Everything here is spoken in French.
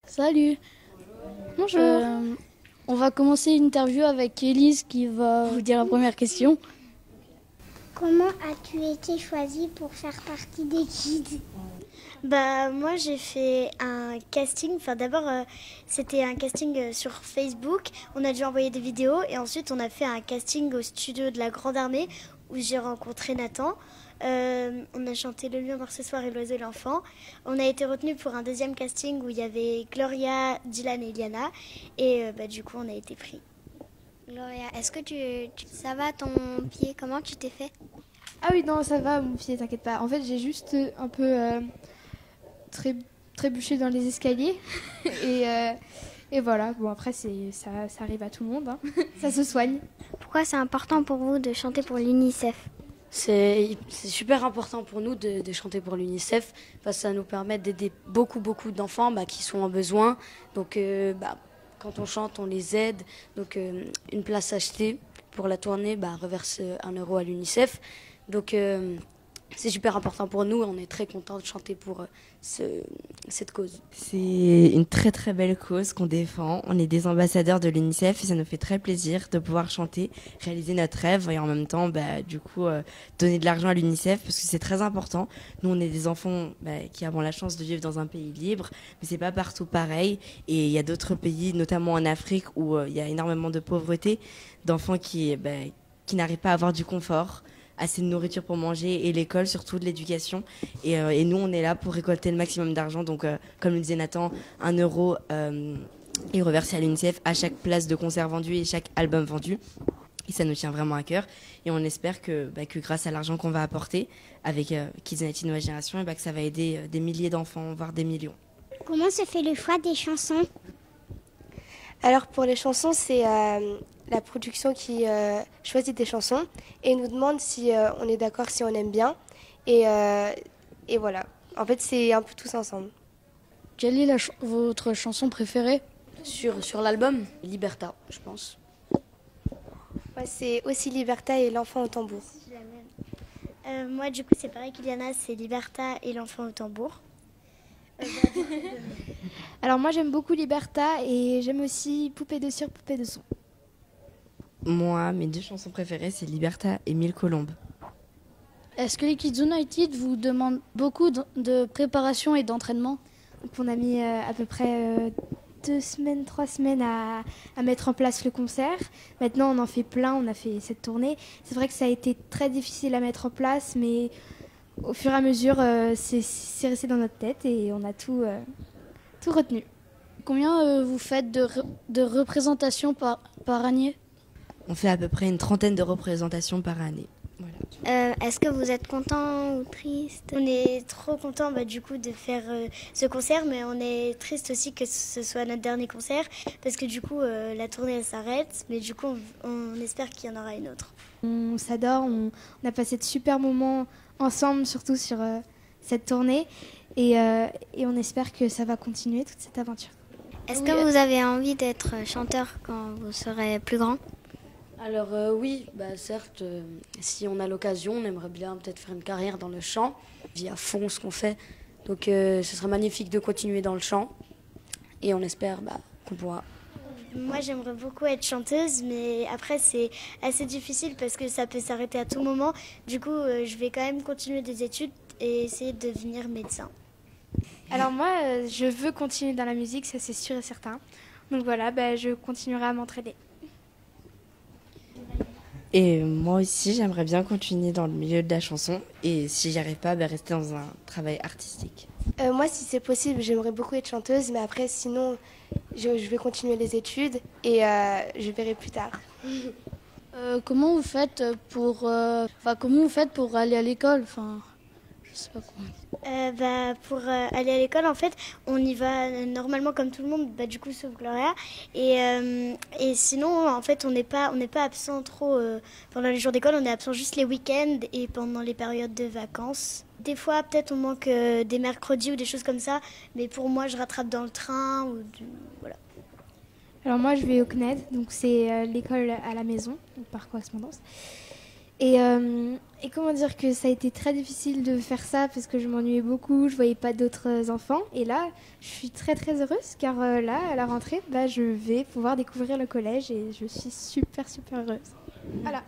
Salut. Bonjour. On va commencer l'interview avec Élise qui va vous dire la première question. Comment as-tu été choisie pour faire partie des Kids? Moi j'ai fait un casting, c'était un casting sur Facebook, on a dû envoyer des vidéos et ensuite on a fait un casting au studio de la Grande Armée où j'ai rencontré Nathan. On a chanté Le lion noir ce soir et l'oiseau et l'enfant. On a été retenu pour un deuxième casting où il y avait Gloria, Dylan et Iliana et du coup on a été pris. Gloria, est-ce que ça va ton pied? Comment tu t'es fait? Ah oui, non, ça va, mon pied, t'inquiète pas. En fait, j'ai juste un peu trébuché dans les escaliers. et voilà, bon, après, ça arrive à tout le monde, hein. Ça se soigne. Pourquoi c'est important pour vous de chanter pour l'UNICEF? C'est super important pour nous de chanter pour l'UNICEF parce que ça nous permet d'aider beaucoup d'enfants qui sont en besoin. Donc quand on chante, on les aide. Donc une place achetée pour la tournée reverse 1 € à l'UNICEF. Donc c'est super important pour nous. On est très contents de chanter pour cette cause. C'est une très très belle cause qu'on défend. On est des ambassadeurs de l'UNICEF et ça nous fait très plaisir de pouvoir chanter, réaliser notre rêve et en même temps donner de l'argent à l'UNICEF parce que c'est très important. Nous on est des enfants qui avons la chance de vivre dans un pays libre, mais c'est pas partout pareil et il y a d'autres pays, notamment en Afrique où il y a énormément de pauvreté, d'enfants qui n'arrivent pas à avoir du confort, assez de nourriture pour manger et l'école, surtout de l'éducation. Et nous, on est là pour récolter le maximum d'argent. Donc, comme le disait Nathan, 1 € est reversé à l'UNICEF à chaque place de concert vendue et chaque album vendu. Et ça nous tient vraiment à cœur. Et on espère que grâce à l'argent qu'on va apporter avec Kids United Nouvelle Génération, que ça va aider des milliers d'enfants, voire des millions. Comment se fait le choix des chansons? Alors, pour les chansons, c'est la production qui choisit des chansons et nous demande si on est d'accord, si on aime bien. Et voilà. En fait, c'est un peu tous ensemble. Quelle est votre chanson préférée? Sur l'album, Liberta, je pense. Ouais, c'est aussi Liberta et l'enfant au tambour. Moi du coup c'est pareil qu'Iliana, c'est Liberta et l'enfant au tambour. Alors moi j'aime beaucoup Liberta et j'aime aussi Poupée de cire, Poupée de son. Moi, mes 2 chansons préférées, c'est Liberta et Mille Colombes. Est-ce que les Kids United vous demandent beaucoup de préparation et d'entraînement? Donc on a mis à peu près 2 semaines, 3 semaines à mettre en place le concert. Maintenant on en fait plein, on a fait cette tournée. C'est vrai que ça a été très difficile à mettre en place, mais au fur et à mesure c'est resté dans notre tête et on a tout retenu. Combien vous faites de représentations par année? On fait à peu près une 30aine de représentations par année. Voilà. Est-ce que vous êtes content ou triste? On est trop content du coup de faire ce concert, mais on est triste aussi que ce soit notre dernier concert parce que du coup la tournée elle s'arrête, mais du coup on espère qu'il y en aura une autre. On s'adore, on a passé de super moments ensemble, surtout sur cette tournée et on espère que ça va continuer toute cette aventure. Est-ce que vous avez envie d'être chanteur quand vous serez plus grand? Alors oui, certes, si on a l'occasion, on aimerait bien peut-être faire une carrière dans le chant, via fond ce qu'on fait. Donc ce serait magnifique de continuer dans le chant et on espère qu'on pourra. Moi j'aimerais beaucoup être chanteuse, mais après c'est assez difficile parce que ça peut s'arrêter à tout moment. Du coup je vais quand même continuer des études et essayer de devenir médecin. Alors moi je veux continuer dans la musique, ça c'est sûr et certain. Donc voilà, je continuerai à m'entraîner. Et moi aussi, j'aimerais bien continuer dans le milieu de la chanson et si j'y arrive pas, rester dans un travail artistique. Moi, si c'est possible, j'aimerais beaucoup être chanteuse, mais après, sinon, je vais continuer les études et je verrai plus tard. Comment vous faites pour aller à l'école? Je sais pas comment. Pour aller à l'école, en fait, on y va normalement comme tout le monde, du coup sauf Gloria. Et sinon, en fait, on n'est pas absent trop pendant les jours d'école. On est absent juste les week-ends et pendant les périodes de vacances. Des fois, peut-être on manque des mercredis ou des choses comme ça. Mais pour moi, je rattrape dans le train voilà. Alors moi, je vais au CNED, donc c'est l'école à la maison, donc par correspondance. Et comment dire que ça a été très difficile de faire ça parce que je m'ennuyais beaucoup, je voyais pas d'autres enfants. Et là, je suis très très heureuse car là, à la rentrée, je vais pouvoir découvrir le collège et je suis super super heureuse. Voilà.